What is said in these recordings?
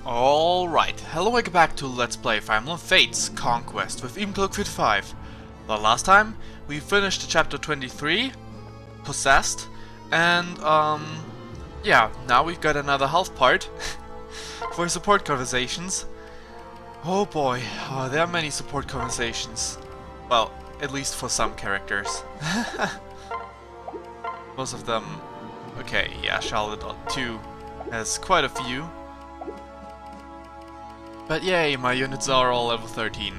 Alright, hello, welcome back to Let's Play Fire Emblem Fates Conquest with Eboncloak 55. The last time we finished chapter 23, Possessed, and yeah, now we've got another health part for support conversations. Oh boy, there are many support conversations. Well, at least for some characters. Most of them, okay, yeah, Charlotte too has quite a few. But yay, my units are all level 13.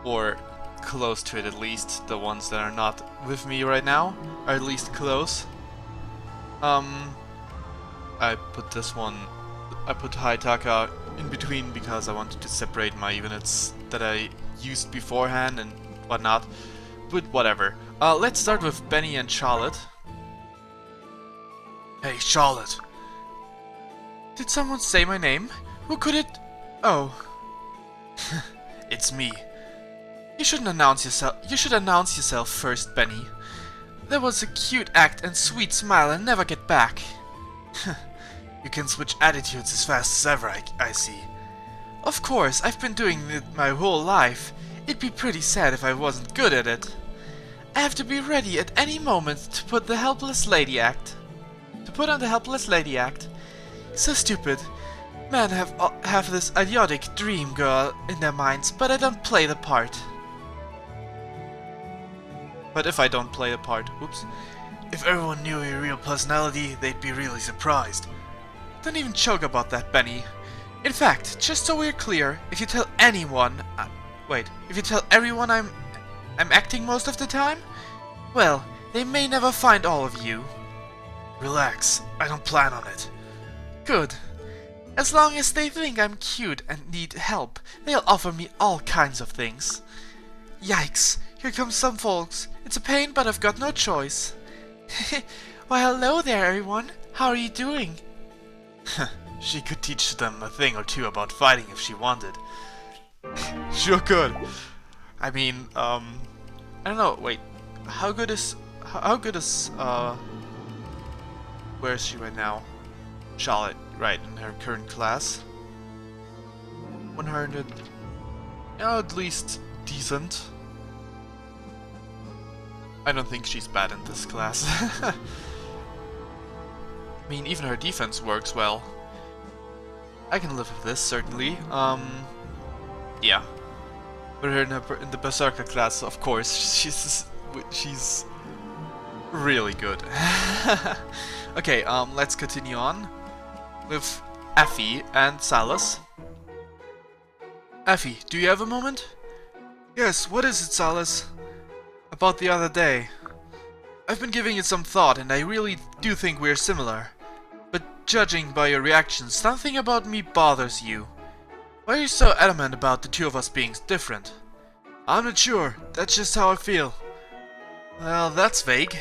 Or close to it at least. The ones that are not with me right now are at least close. I put this one, I put Haitaka in between because I wanted to separate my units that I used beforehand and whatnot. But whatever. Let's start with Benny and Charlotte. Hey, Charlotte. Did someone say my name? Who could it? Oh. It's me. You shouldn't announce yourself. You should announce yourself first, Benny. That was a cute act and sweet smile and never get back. You can switch attitudes as fast as ever, I see. Of course, I've been doing it my whole life. It'd be pretty sad if I wasn't good at it. I have to be ready at any moment to put the helpless lady act. To put on the helpless lady act. So stupid. Men have this idiotic dream girl in their minds, but I don't play the part. But if I don't play the part, oops. If everyone knew your real personality, they'd be really surprised. Don't even joke about that, Benny. In fact, just so we're clear, if you tell anyone, if you tell everyone I'm acting most of the time, well, they may never find all of you. Relax, I don't plan on it. Good. As long as they think I'm cute and need help, they'll offer me all kinds of things. Yikes, here come some folks. It's a pain, but I've got no choice. Why, hello there, everyone. How are you doing? She could teach them a thing or two about fighting if she wanted. Sure could. I mean, I don't know, wait. How good is, where is she right now? Charlotte, right, in her current class. 100. At least decent. I don't think she's bad in this class. I mean, even her defense works well. I can live with this, certainly. Yeah. Put her in the Berserker class, of course. She's really good. Okay, let's continue on with Effie and Silas. Effie, do you have a moment? Yes, what is it, Silas? About the other day. I've been giving it some thought and I really do think we're similar. But judging by your reactions, something about me bothers you. Why are you so adamant about the two of us being different? I'm not sure, that's just how I feel. Well, that's vague.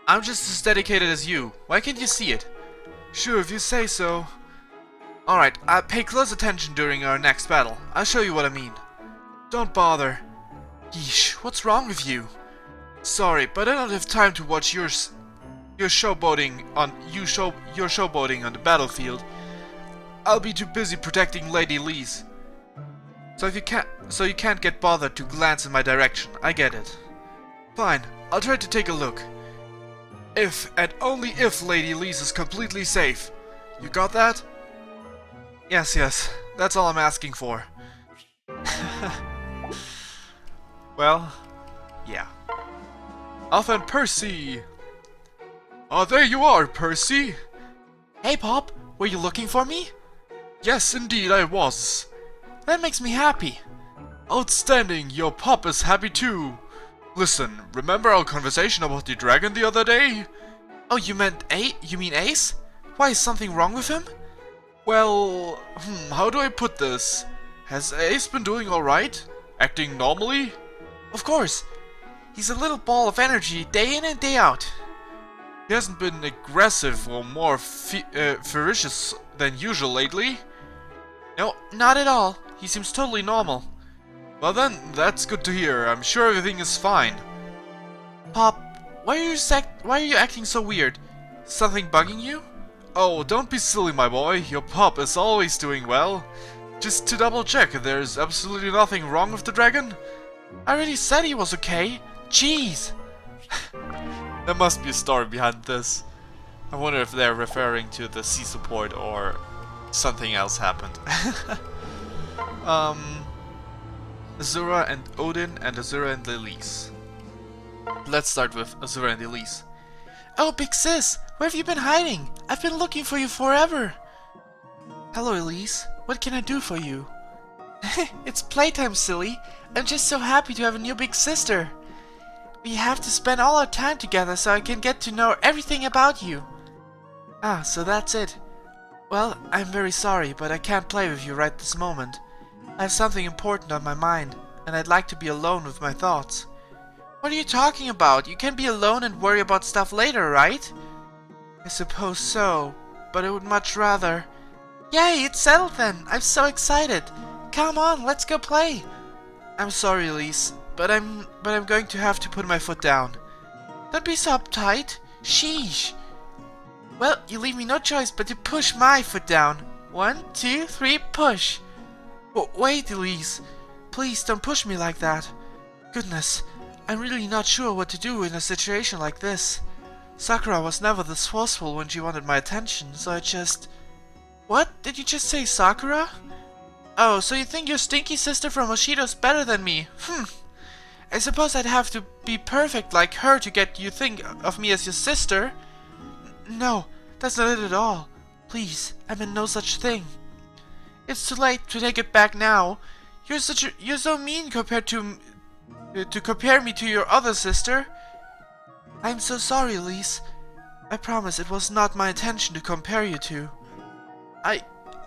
I'm just as dedicated as you. Why can't you see it? Sure, if you say so. Alright, pay close attention during our next battle. I'll show you what I mean. Don't bother. Yeesh, what's wrong with you? Sorry, but I don't have time to watch your showboating on the battlefield. I'll be too busy protecting Lady Lee's. So you can't get bothered to glance in my direction. I get it. Fine, I'll try to take a look. If and only if Lady Lee's is completely safe. You got that? Yes, that's all I'm asking for. Well, yeah. Alpha and Percy! Oh, there you are, Percy! Hey, Pop, were you looking for me? Yes, indeed I was. That makes me happy. Outstanding, your Pop is happy too. Listen, remember our conversation about the dragon the other day? Oh, you mean Ace? Why, is something wrong with him? Well, how do I put this? Has Ace been doing alright? Acting normally? Of course. He's a little ball of energy day in and day out. He hasn't been aggressive or more ferocious than usual lately? No, not at all. He seems totally normal. Well then, that's good to hear. I'm sure everything is fine. Pop, why are you acting so weird? Something bugging you? Oh, don't be silly, my boy. Your pup is always doing well. Just to double check, there's absolutely nothing wrong with the dragon? I already said he was okay. Jeez. There must be a story behind this. I wonder if they're referring to the sea support or something else happened. Azura and Odin and Azura and Elise. Let's start with Azura and Elise. Oh, big sis, where have you been hiding? I've been looking for you forever. Hello, Elise. What can I do for you? It's playtime, silly. I'm just so happy to have a new big sister. We have to spend all our time together so I can get to know everything about you. Ah, so that's it. Well, I'm very sorry, but I can't play with you right this moment. I have something important on my mind, and I'd like to be alone with my thoughts. What are you talking about? You can be alone and worry about stuff later, right? I suppose so, but I would much rather... Yay, it's settled then! I'm so excited! Come on, let's go play! I'm sorry, Elise, but I'm going to have to put my foot down. Don't be so uptight. Sheesh. Well, you leave me no choice but to push my foot down. 1, 2, 3, push! Wait, Elise. Please don't push me like that. Goodness, I'm really not sure what to do in a situation like this. Sakura was never this forceful when she wanted my attention, so I just... What? Did you just say Sakura? Oh, so you think your stinky sister from Oshido's better than me? I suppose I'd have to be perfect like her to get you think of me as your sister. No, that's not it at all. Please, I meant no such thing. It's too late to take it back now. You're so mean compared to compare me to your other sister. I'm so sorry, Elise. I promise it was not my intention to compare you two.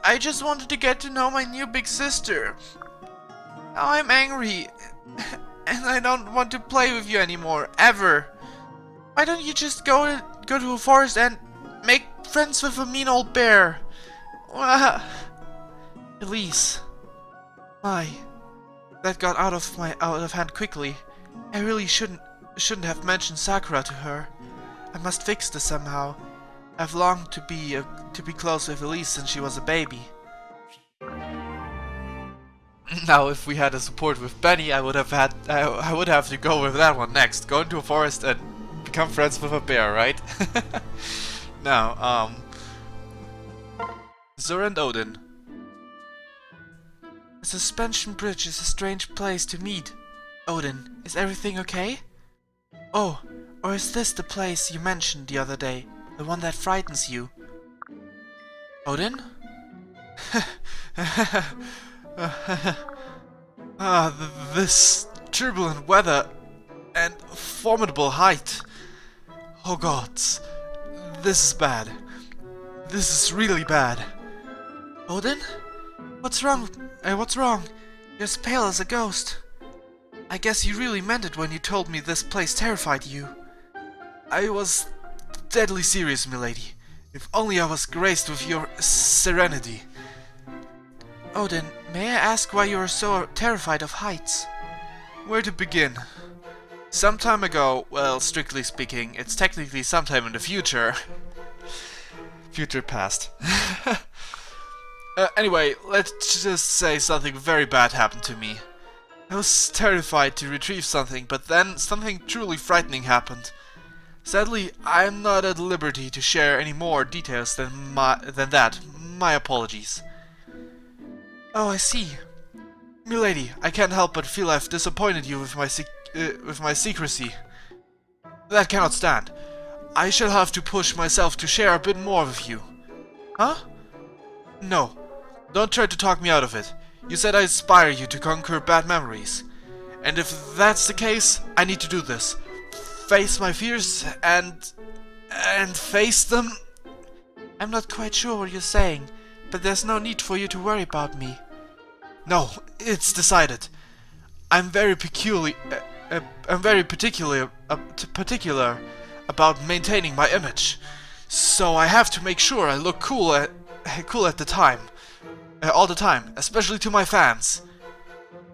I just wanted to get to know my new big sister. Now I'm angry, and I don't want to play with you anymore, ever. Why don't you just go to a forest and make friends with a mean old bear? Elise. Why? That got out of hand quickly. I really shouldn't have mentioned Sakura to her. I must fix this somehow. I've longed to be close with Elise since she was a baby. Now, if we had a support with Benny, I would have to go with that one next. Go into a forest and become friends with a bear, right? Now, Azura and Odin. A suspension bridge is a strange place to meet. Odin, is everything okay? Oh, or is this the place you mentioned the other day? The one that frightens you? Odin? This turbulent weather and formidable height. Oh gods, this is bad. This is really bad. Odin? What's wrong? What's wrong? You're as pale as a ghost. I guess you really meant it when you told me this place terrified you. I was deadly serious, milady. If only I was graced with your serenity. Odin, may I ask why you are so terrified of heights? Where to begin? Some time ago, well, strictly speaking, it's technically sometime in the future. Future past. Anyway, let's just say something very bad happened to me. I was terrified to retrieve something, but then something truly frightening happened. Sadly, I am not at liberty to share any more details than that. My apologies. Oh, I see. Milady, I can't help but feel I've disappointed you with my secrecy. That cannot stand. I shall have to push myself to share a bit more with you. Huh? No. Don't try to talk me out of it. You said I inspire you to conquer bad memories. And if that's the case, I need to do this. Face my fears and face them. I'm not quite sure what you're saying, but there's no need for you to worry about me. No, it's decided. I'm very particular about maintaining my image, so I have to make sure I look cool at the time, all the time, especially to my fans.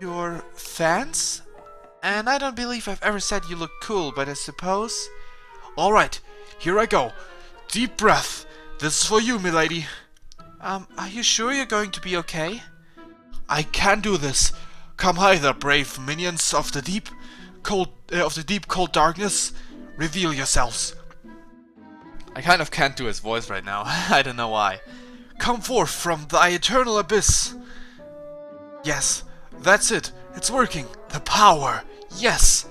Your fans? And I don't believe I've ever said you look cool, but I suppose... Alright, here I go. Deep breath. This is for you, milady. Are you sure you're going to be okay? I can do this. Come hither, brave minions of the deep, cold darkness. Reveal yourselves. I kind of can't do his voice right now. I don't know why. Come forth from thy eternal abyss. Yes, that's it. It's working. The power. Yes.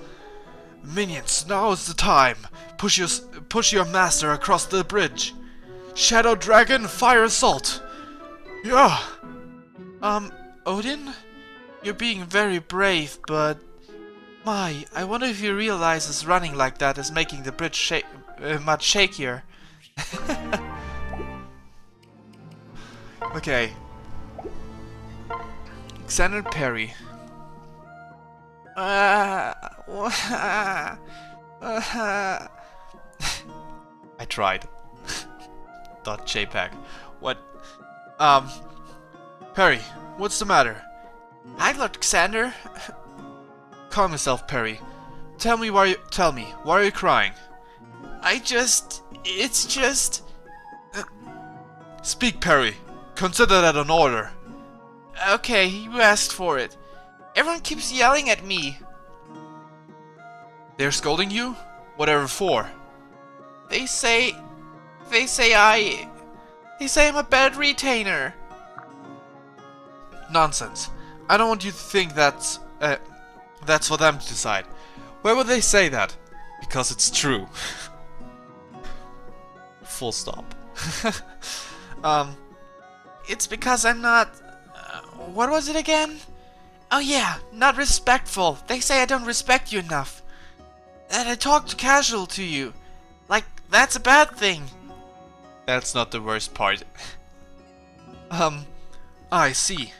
Minions, now is the time. Push your master across the bridge. Shadow Dragon, fire assault. Yeah. Odin? You're being very brave, but... My, I wonder if you realize running like that is making the bridge much shakier. Okay. Xander Perry. I tried. .jpg. What? Perry, what's the matter? Hi, Lord Xander. Calm yourself, Perry. Tell me, why are you crying? It's just... Speak, Perry. Consider that an order. Okay, you asked for it. Everyone keeps yelling at me. They're scolding you? Whatever for? They say I'm a bad retainer. Nonsense. I don't want you to think that's for them to decide. Why would they say that? Because it's true. Full stop. It's because I'm not... what was it again? Oh yeah, not respectful. They say I don't respect you enough. That I talk too casual to you. Like, that's a bad thing. That's not the worst part. I see.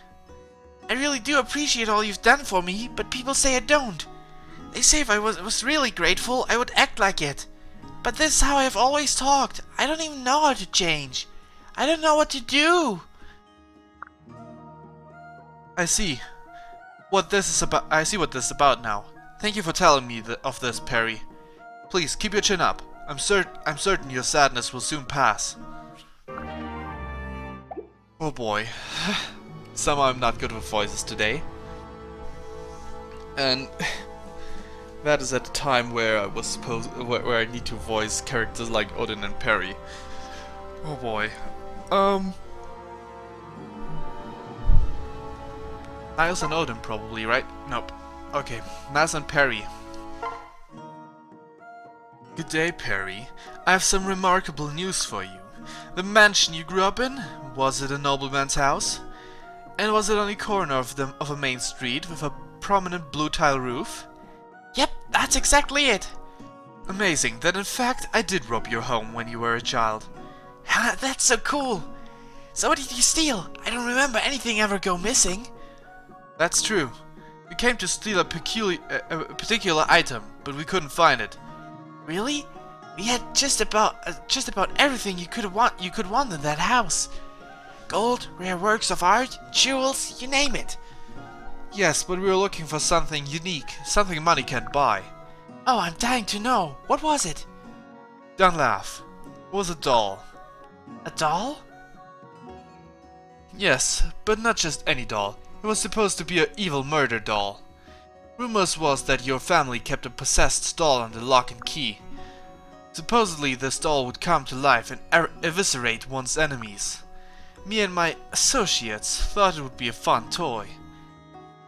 I really do appreciate all you've done for me, but people say I don't. They say if I was really grateful, I would act like it. But this is how I've always talked. I don't even know how to change. I don't know what to do. I see what this is about now. Thank you for telling me of this, Perry. Please keep your chin up. I'm certain your sadness will soon pass. Oh boy. Somehow I'm not good with voices today. And that is at the time where I need to voice characters like Odin and Perry. Oh boy. Niles and Odin probably, right? Nope. Okay, Niles and Perry. Good day, Perry. I have some remarkable news for you. The mansion you grew up in, was it a nobleman's house? And was it on the corner of a main street with a prominent blue tile roof? Yep, that's exactly it. Amazing, then in fact I did rob your home when you were a child. That's so cool. So what did you steal? I don't remember anything ever go missing. That's true. We came to steal a particular item, but we couldn't find it. Really? We had just about everything you could want in that house. Gold, rare works of art, jewels, you name it. Yes, but we were looking for something unique, something money can't buy. Oh, I'm dying to know. What was it? Don't laugh. It was a doll. A doll? Yes, but not just any doll. It was supposed to be an evil murder doll. Rumors was that your family kept a possessed doll under lock and key. Supposedly this doll would come to life and eviscerate one's enemies. Me and my associates thought it would be a fun toy.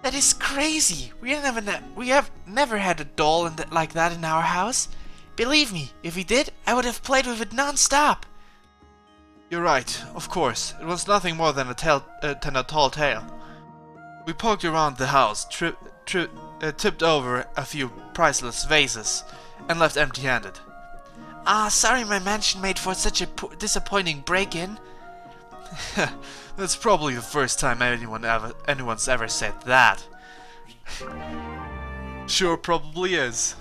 That is crazy. We have never had a doll like that in our house. Believe me, if we did, I would have played with it non-stop. You're right, of course. It was nothing more than a tall tale. We poked around the house, tipped over a few priceless vases, and left empty-handed. Sorry my mansion made for such a disappointing break-in. That's probably the first time anyone's ever said that. Sure, probably is.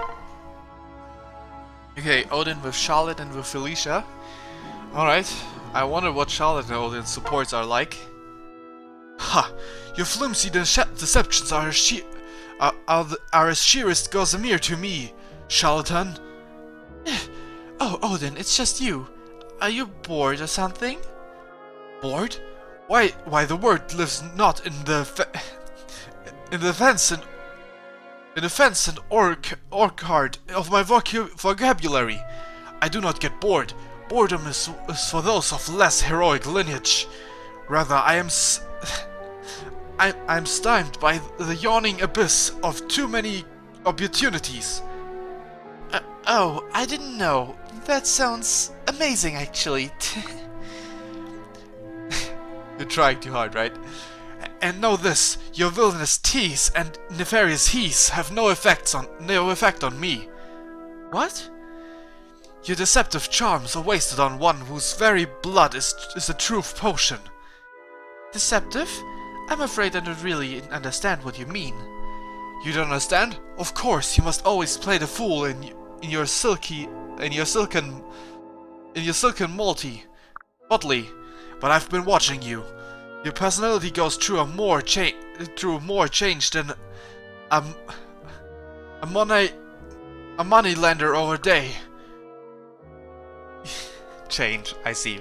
Okay, Odin with Charlotte and with Felicia. Alright, I wonder what Charlotte and Odin's supports are like. Ha! Your flimsy deceptions are as sheer as gossamer to me, charlatan. Oh, Odin, it's just you. Are you bored or something? Bored? Why the word lives not in the fence and orchard of my vocabulary. I do not get bored. Boredom is for those of less heroic lineage. Rather, I'm stymied by the yawning abyss of too many opportunities. Oh, I didn't know. That sounds amazing, actually. You're trying too hard, right? And know this, your villainous tease and nefarious hees have no effect on me. What? Your deceptive charms are wasted on one whose very blood is a truth potion. Deceptive? I'm afraid I don't really understand what you mean. You don't understand? Of course, you must always play the fool in your silken motley. But I've been watching you. Your personality goes through more change than a moneylender over day. Change, I see.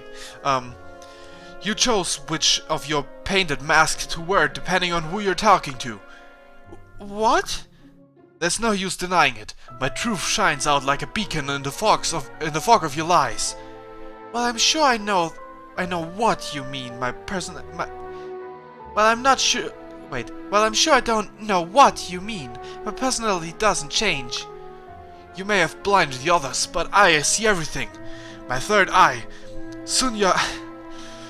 You chose which of your painted mask to wear depending on who you're talking to. What? There's no use denying it. My truth shines out like a beacon in the fog of your lies. Well, I'm sure I know what you mean. Well, I'm not sure. Wait. Well, I'm sure I don't know what you mean. My personality doesn't change. You may have blinded the others, but I see everything. My third eye, Sunya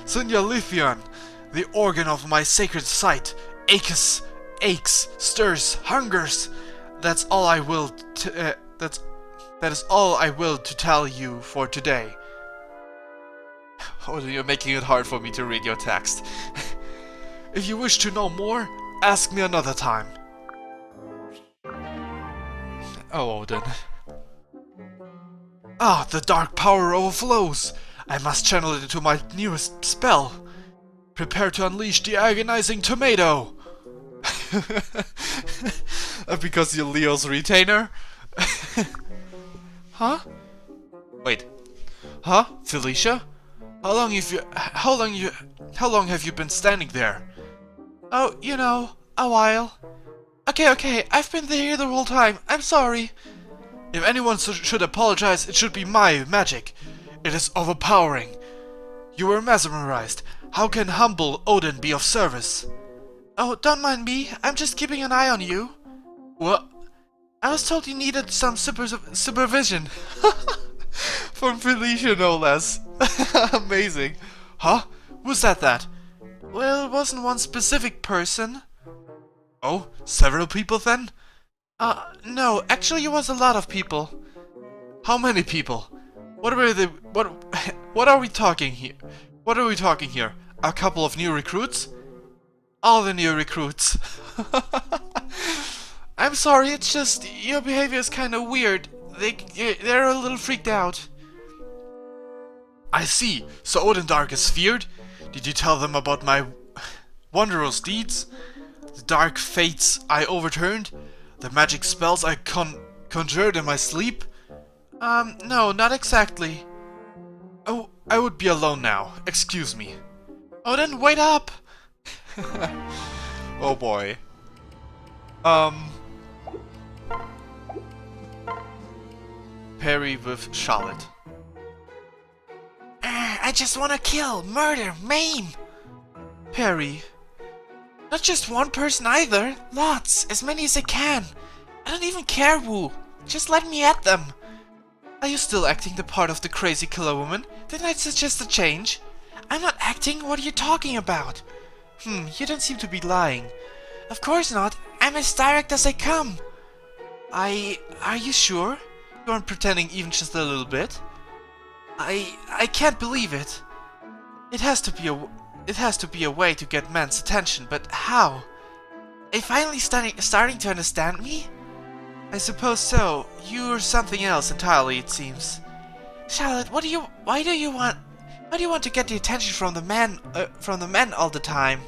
Lithion, the organ of my sacred sight, aches, stirs, hungers. That is all I will to tell you for today. Oh, you're making it hard for me to read your text. If you wish to know more, ask me another time. Oh, Odin. Ah, the dark power overflows. I must channel it into my newest spell. Prepare to unleash the agonizing tomato. Because you're Leo's retainer? Huh? Wait. Huh? Felicia? How long have you been standing there? Oh, you know, a while. Okay, I've been here the whole time. I'm sorry. If anyone should apologize, it should be my magic. It is overpowering. You were mesmerized. How can humble Odin be of service? Oh, don't mind me. I'm just keeping an eye on you. What? I was told you needed some supervision. From Felicia, no less. Amazing. Huh? Who's that? Well, it wasn't one specific person. Oh, several people then? No, actually it was a lot of people. How many people? What are we talking here? What are we talking here? A couple of new recruits? All the new recruits. I'm sorry, it's just your behavior is kind of weird. They're a little freaked out. I see. So Odendark is feared? Did you tell them about my wondrous deeds? The dark fates I overturned? The magic spells I conjured in my sleep? No, not exactly. Oh, I would be alone now. Excuse me. Oh, then wait up! Oh boy. Perry with Charlotte. I just wanna kill, murder, maim! Perry. Not just one person either. Lots, as many as I can. I don't even care who. Just let me at them. Are you still acting the part of the crazy killer woman? Didn't I suggest a change? I'm not acting, what are you talking about? You don't seem to be lying. Of course not. I'm as direct as I come. Are you sure? You aren't pretending even just a little bit? I can't believe it. It has to be a way to get men's attention, but how? Are you finally starting to understand me? I suppose so. You're something else entirely, it seems. Charlotte, why do you want to get the attention from the men all the time?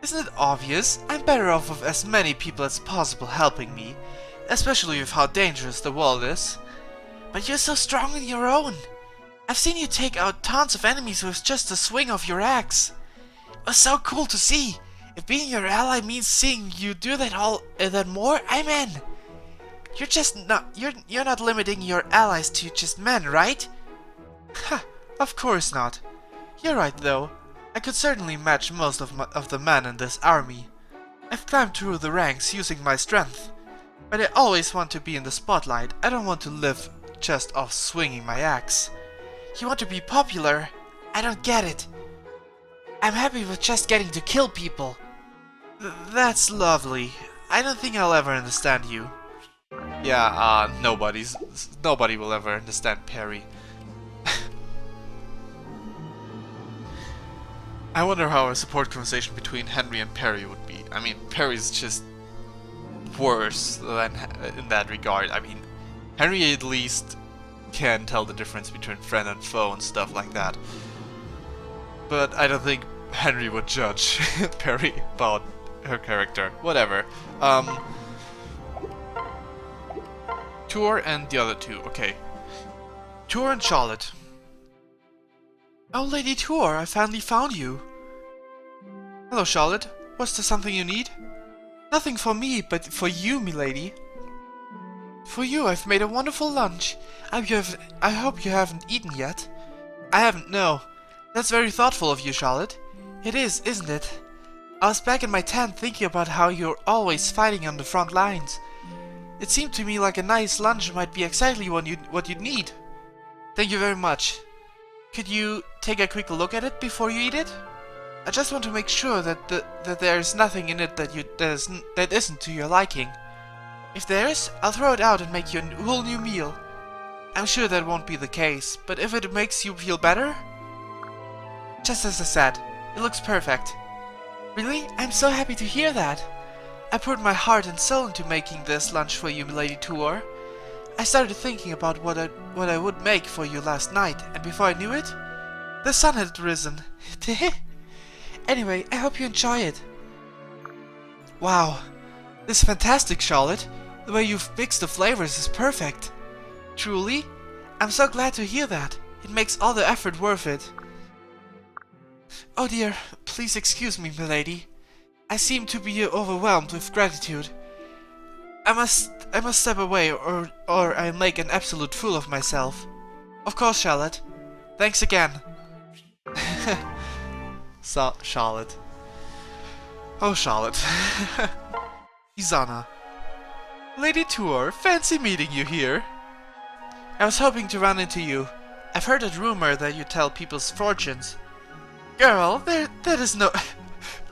Isn't it obvious? I'm better off with as many people as possible helping me, especially with how dangerous the world is. But you're so strong on your own. I've seen you take out tons of enemies with just a swing of your axe. It was so cool to see. If being your ally means seeing you do that more, I'm in. You're not limiting your allies to just men, right? Ha, of course not. You're right though. I could certainly match most of the men in this army. I've climbed through the ranks using my strength. But I always want to be in the spotlight. I don't want to live just off swinging my axe. You want to be popular? I don't get it. I'm happy with just getting to kill people. That's lovely. I don't think I'll ever understand you. Yeah, nobody will ever understand Perry. I wonder how a support conversation between Henry and Perry would be. I mean, Perry's just worse than in that regard. I mean, Henry at least can tell the difference between friend and foe and stuff like that. But I don't think Henry would judge Perry about her character. Whatever. Tour and the other two. Okay. Tour and Charlotte. Oh, Lady Tour, I finally found you. Hello, Charlotte. Was there something you need? Nothing for me, but for you, milady. For you, I've made a wonderful lunch. I hope you haven't eaten yet. I haven't, no. That's very thoughtful of you, Charlotte. It is, isn't it? I was back in my tent thinking about how you're always fighting on the front lines. It seemed to me like a nice lunch might be exactly what you'd need. Thank you very much. Could you take a quick look at it before you eat it? I just want to make sure that there's nothing in it that isn't to your liking. If there is, I'll throw it out and make you a whole new meal. I'm sure that won't be the case, but if it makes you feel better... Just as I said, it looks perfect. Really? I'm so happy to hear that. I poured my heart and soul into making this lunch for you, Lady Tour. I started thinking about what I would make for you last night, and before I knew it, the sun had risen. Anyway, I hope you enjoy it. Wow, this is fantastic, Charlotte. The way you've mixed the flavors is perfect. Truly? I'm so glad to hear that. It makes all the effort worth it. Oh dear, please excuse me, milady. I seem to be overwhelmed with gratitude. I must step away, or I'll make an absolute fool of myself. Of course, Charlotte. Thanks again. Charlotte. Oh, Charlotte. Izana. Lady Tour, fancy meeting you here. I was hoping to run into you. I've heard a rumor that you tell people's fortunes. Girl, that is no...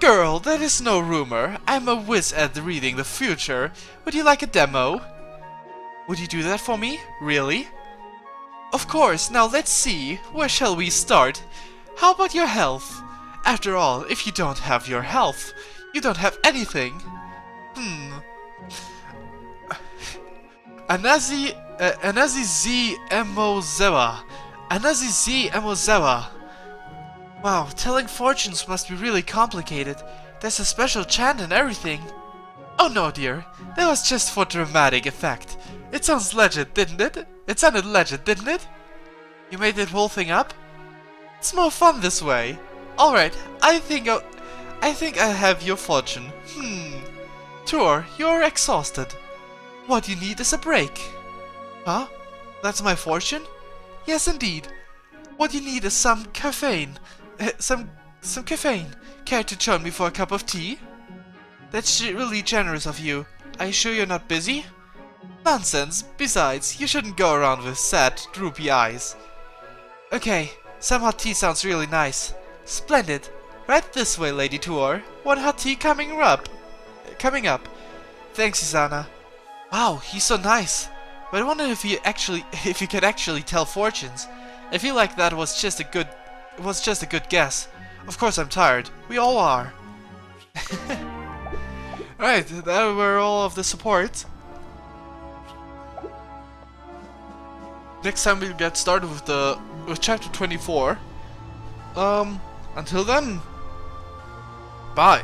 Girl, that is no rumor. I'm a whiz at reading the future. Would you like a demo? Would you do that for me? Really? Of course. Now let's see. Where shall we start? How about your health? After all, if you don't have your health, you don't have anything. Anazi Z Emozewa. Anazi Z Emozewa. Wow, telling fortunes must be really complicated. There's a special chant and everything. Oh no, dear. That was just for dramatic effect. It sounds legit, didn't it? It sounded legit, didn't it? You made that whole thing up? It's more fun this way. Alright, I think I'll have your fortune. Tour, you're exhausted. What you need is a break. Huh? That's my fortune? Yes, indeed. What you need is some caffeine. Some caffeine. Care to join me for a cup of tea? That's really generous of you. Are you sure you're not busy? Nonsense. Besides, you shouldn't go around with sad, droopy eyes. Okay, some hot tea sounds really nice. Splendid. Right this way, Lady Tour. One hot tea coming up. Thanks, Izana. Wow, he's so nice. But I wonder if he could actually tell fortunes. I feel like that was just a good guess. Of course I'm tired. We all are. Right, that were all of the support. Next time we'll get started with chapter 24. Until then, bye.